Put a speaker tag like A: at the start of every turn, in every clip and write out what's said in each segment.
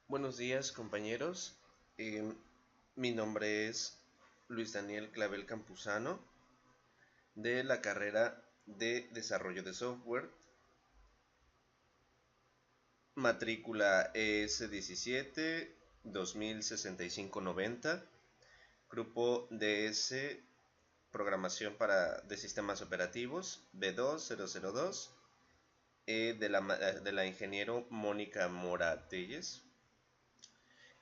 A: Buenos días, compañeros. Eh, Mi nombre es Luis Daniel Clavel Campuzano, de la carrera de Desarrollo de Software, matrícula ES17 206590, grupo DS Programación de Sistemas Operativos B2002, de la ingeniero Mónica Mora Telles.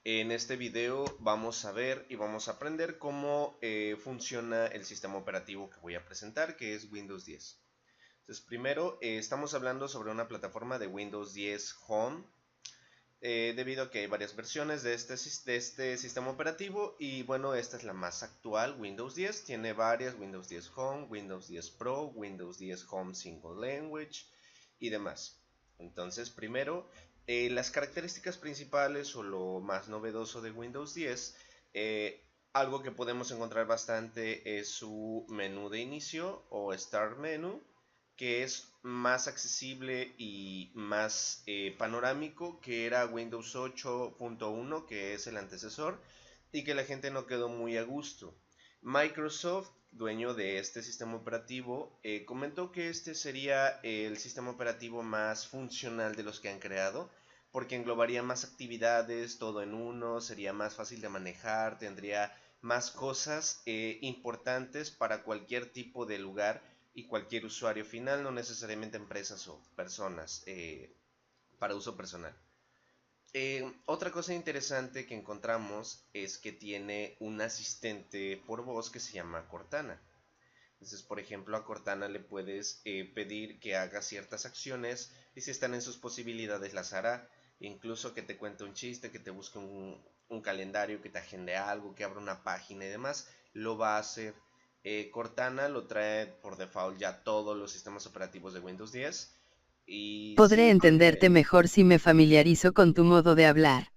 A: En este video vamos a ver y vamos a aprender cómo funciona el sistema operativo que voy a presentar, que es Windows 10. Entonces, primero estamos hablando sobre una plataforma de Windows 10 Home, debido a que hay varias versiones de este sistema operativo y bueno, esta es la más actual, Windows 10. Tiene varias, Windows 10 Home, Windows 10 Pro, Windows 10 Home Single Language y demás. Entonces, primero, las características principales o lo más novedoso de Windows 10, algo que podemos encontrar bastante es su menú de inicio o Start Menu, que es más accesible y más panorámico que era Windows 8.1, que es el antecesor, y que la gente no quedó muy a gusto. Microsoft, dueño de este sistema operativo, comentó que este sería el sistema operativo más funcional de los que han creado, porque englobaría más actividades, todo en uno, sería más fácil de manejar, tendría más cosas importantes para cualquier tipo de lugar y cualquier usuario final, no necesariamente empresas o personas, para uso personal. Otra cosa interesante que encontramos es que tiene un asistente por voz que se llama Cortana. Entonces, por ejemplo, a Cortana le puedes pedir que haga ciertas acciones y si están en sus posibilidades las hará. Incluso que te cuente un chiste, que te busque un calendario, que te agende algo, que abra una página y demás, lo va a hacer. Cortana lo trae por default ya todos los sistemas operativos de Windows 10. Y
B: Podré
A: sí,
B: entenderte mejor si me familiarizo con tu modo de hablar.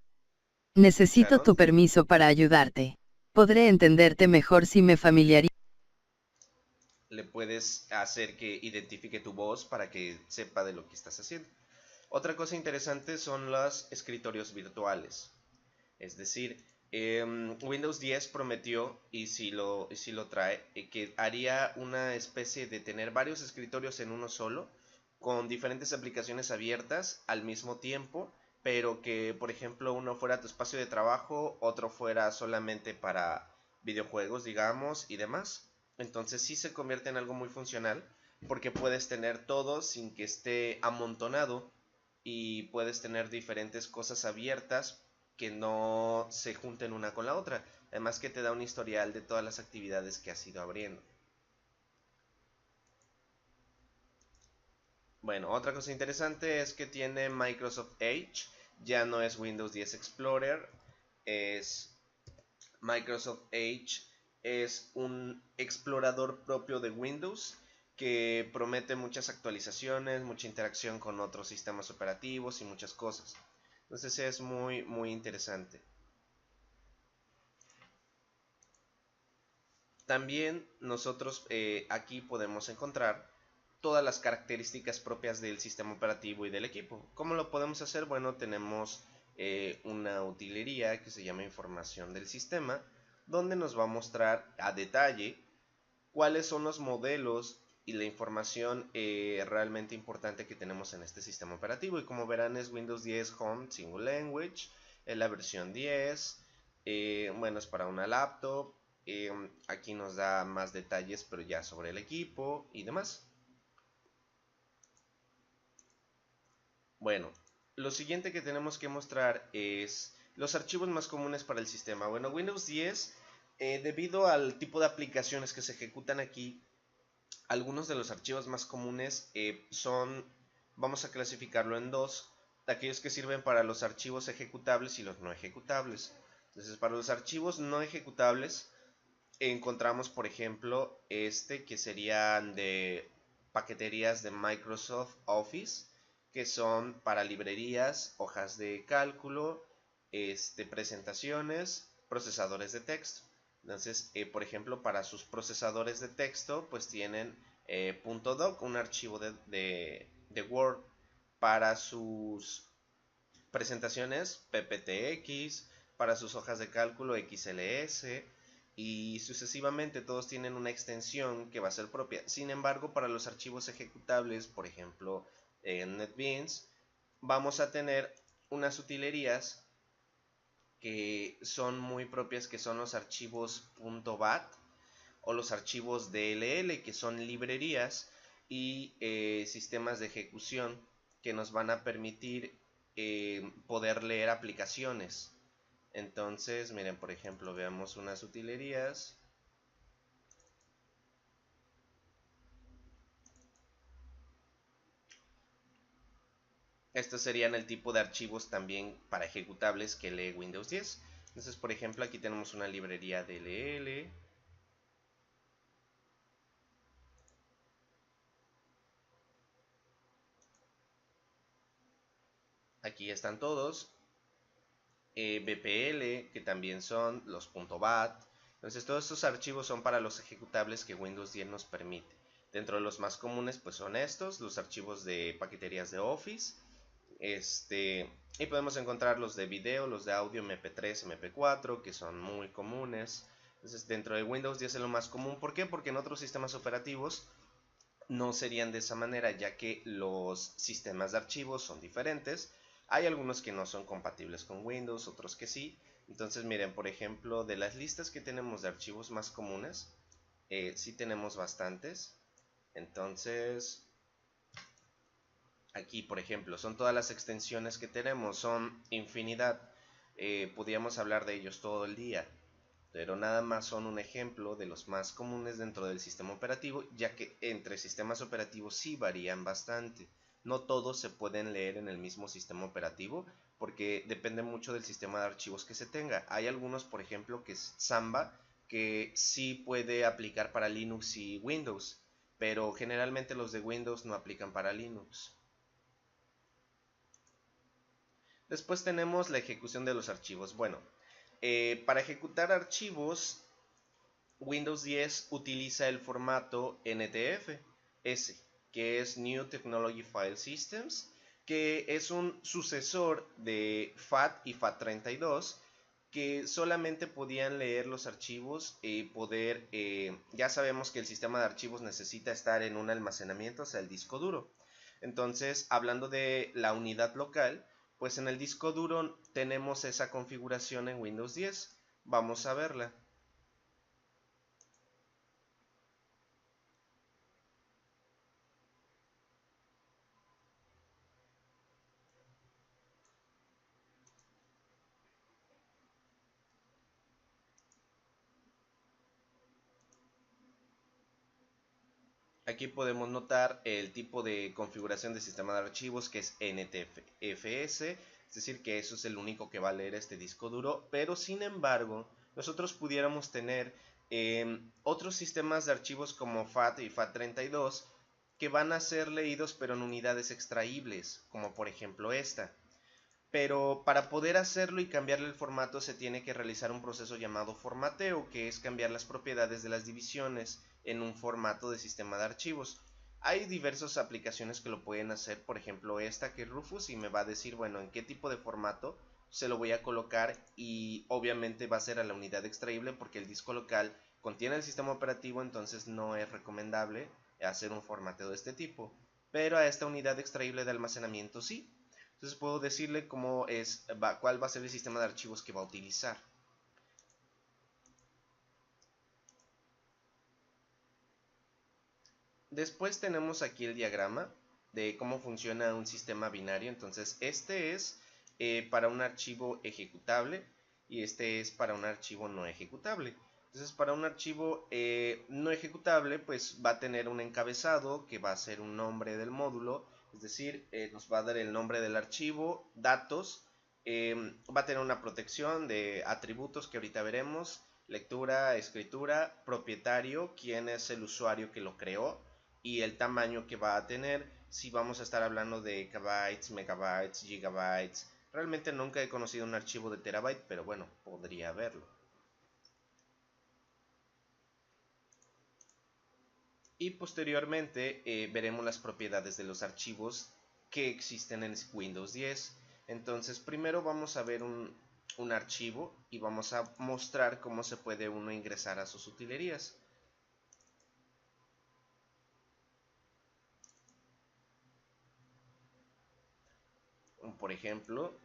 B: Necesito
A: claro,
B: tu permiso para ayudarte. Podré entenderte mejor si me familiarizo.
A: le puedes hacer que identifique tu voz para que sepa de lo que estás haciendo. Otra cosa interesante son los escritorios virtuales. Es decir, Windows 10 prometió, y si lo trae, que haría una especie de tener varios escritorios en uno solo, con diferentes aplicaciones abiertas al mismo tiempo, pero que, por ejemplo, uno fuera tu espacio de trabajo, otro fuera solamente para videojuegos, digamos, y demás. Entonces sí se convierte en algo muy funcional, porque puedes tener todo sin que esté amontonado y puedes tener diferentes cosas abiertas que no se junten una con la otra. Además que te da un historial de todas las actividades que has ido abriendo. Bueno, otra cosa interesante es que tiene Microsoft Edge. Ya no es Windows 10 Explorer, es Microsoft Edge. Es un explorador propio de Windows que promete muchas actualizaciones, mucha interacción con otros sistemas operativos y muchas cosas. Entonces es muy, muy interesante. También nosotros aquí podemos encontrar todas las características propias del sistema operativo y del equipo. ¿Cómo lo podemos hacer? Bueno, tenemos una utilería que se llama información del sistema, donde nos va a mostrar a detalle cuáles son los modelos y la información realmente importante que tenemos en este sistema operativo. Y como verán, es Windows 10 Home Single Language, es la versión 10. Bueno, es para una laptop. Aquí nos da más detalles, pero ya sobre el equipo y demás. Bueno, lo siguiente que tenemos que mostrar es los archivos más comunes para el sistema. Bueno, Windows 10, debido al tipo de aplicaciones que se ejecutan aquí, algunos de los archivos más comunes vamos a clasificarlo en dos: aquellos que sirven para los archivos ejecutables y los no ejecutables. Entonces, para los archivos no ejecutables encontramos, por ejemplo, que serían de paqueterías de Microsoft Office, que son para librerías, hojas de cálculo, presentaciones, procesadores de texto. Entonces, por ejemplo, para sus procesadores de texto, pues tienen .doc, un archivo de Word. Para sus presentaciones PPTX, para sus hojas de cálculo XLS y sucesivamente todos tienen una extensión que va a ser propia. Sin embargo, para los archivos ejecutables, por ejemplo en NetBeans, vamos a tener unas utilerías que son muy propias, que son los archivos .bat o los archivos DLL, que son librerías y sistemas de ejecución que nos van a permitir poder leer aplicaciones. Entonces, miren, por ejemplo, veamos unas utilerías. Estos serían el tipo de archivos también para ejecutables que lee Windows 10. Entonces, por ejemplo, aquí tenemos una librería DLL. Aquí están todos. BPL, que también son los .bat. Entonces todos estos archivos son para los ejecutables que Windows 10 nos permite. Dentro de los más comunes pues son estos, los archivos de paqueterías de Office. Y podemos encontrar los de video, los de audio MP3, MP4, que son muy comunes. Entonces dentro de Windows 10 es lo más común. ¿Por qué? Porque en otros sistemas operativos no serían de esa manera, ya que los sistemas de archivos son diferentes. Hay algunos que no son compatibles con Windows, otros que sí. Entonces miren, por ejemplo, de las listas que tenemos de archivos más comunes, sí tenemos bastantes. Entonces, aquí por ejemplo, son todas las extensiones que tenemos, son infinidad. Podríamos hablar de ellos todo el día, pero nada más son un ejemplo de los más comunes dentro del sistema operativo, ya que entre sistemas operativos sí varían bastante. No todos se pueden leer en el mismo sistema operativo, porque depende mucho del sistema de archivos que se tenga. Hay algunos, por ejemplo, que es Samba, que sí puede aplicar para Linux y Windows, pero generalmente los de Windows no aplican para Linux. Después tenemos la ejecución de los archivos. Bueno, para ejecutar archivos, Windows 10 utiliza el formato NTFS, que es New Technology File Systems, que es un sucesor de FAT y FAT32, que solamente podían leer los archivos y poder, ya sabemos que el sistema de archivos necesita estar en un almacenamiento, o sea, el disco duro. Entonces, hablando de la unidad local, pues en el disco duro tenemos esa configuración en Windows 10. Vamos a verla. Aquí podemos notar el tipo de configuración de sistema de archivos, que es NTFS, es decir que eso es el único que va a leer este disco duro, pero sin embargo nosotros pudiéramos tener otros sistemas de archivos como FAT y FAT32 que van a ser leídos pero en unidades extraíbles, como por ejemplo esta. Pero para poder hacerlo y cambiarle el formato se tiene que realizar un proceso llamado formateo, que es cambiar las propiedades de las divisiones en un formato de sistema de archivos. Hay diversas aplicaciones que lo pueden hacer, por ejemplo esta que es Rufus, y me va a decir, bueno, en qué tipo de formato se lo voy a colocar, y obviamente va a ser a la unidad extraíble porque el disco local contiene el sistema operativo, entonces no es recomendable hacer un formateo de este tipo. Pero a esta unidad extraíble de almacenamiento sí. Entonces puedo decirle cuál va a ser el sistema de archivos que va a utilizar. Después tenemos aquí el diagrama de cómo funciona un sistema binario. Entonces este es para un archivo ejecutable y este es para un archivo no ejecutable. Entonces para un archivo no ejecutable pues va a tener un encabezado que va a ser un nombre del módulo, es decir, nos va a dar el nombre del archivo, datos, va a tener una protección de atributos que ahorita veremos, lectura, escritura, propietario, quién es el usuario que lo creó, y el tamaño que va a tener, si vamos a estar hablando de kbytes, megabytes, gigabytes. Realmente nunca he conocido un archivo de terabyte, pero bueno, podría haberlo. Y posteriormente veremos las propiedades de los archivos que existen en Windows 10. Entonces primero vamos a ver un archivo y vamos a mostrar cómo se puede uno ingresar a sus utilerías. Por ejemplo,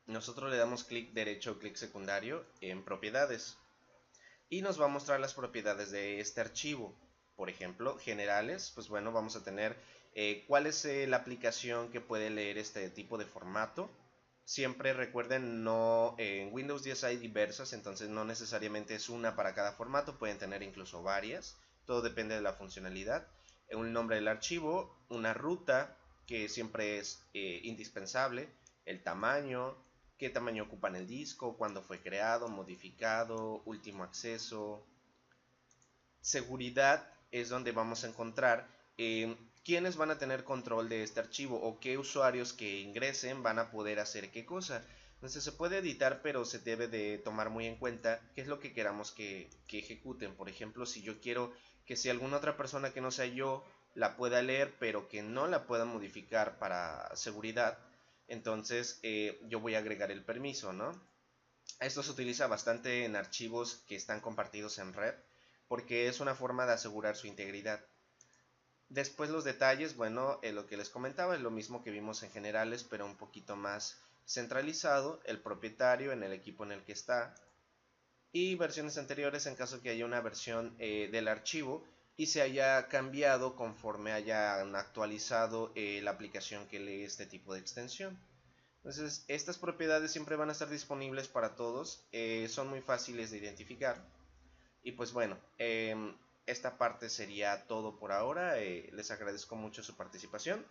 A: nosotros le damos clic derecho o clic secundario en propiedades y nos va a mostrar las propiedades de este archivo. Por ejemplo, generales, pues bueno, vamos a tener cuál es la aplicación que puede leer este tipo de formato. Siempre recuerden, no, en Windows 10 hay diversas, entonces no necesariamente es una para cada formato, pueden tener incluso varias, todo depende de la funcionalidad. Un nombre del archivo, una ruta, que siempre es indispensable, el tamaño, qué tamaño ocupa en el disco, cuándo fue creado, modificado, último acceso. Seguridad es donde vamos a encontrar quiénes van a tener control de este archivo o qué usuarios que ingresen van a poder hacer qué cosa. Entonces se puede editar, pero se debe de tomar muy en cuenta qué es lo que queramos que ejecuten. Por ejemplo, si yo quiero que si alguna otra persona que no sea yo la pueda leer, pero que no la pueda modificar para seguridad, entonces yo voy a agregar el permiso, ¿no? Esto se utiliza bastante en archivos que están compartidos en red, porque es una forma de asegurar su integridad. Después los detalles, bueno, lo que les comentaba es lo mismo que vimos en generales, pero un poquito más centralizado, el propietario en el equipo en el que está, y versiones anteriores en caso que haya una versión del archivo y se haya cambiado conforme hayan actualizado la aplicación que lee este tipo de extensión. Entonces, estas propiedades siempre van a estar disponibles para todos, son muy fáciles de identificar. Y pues bueno, esta parte sería todo por ahora. Les agradezco mucho su participación.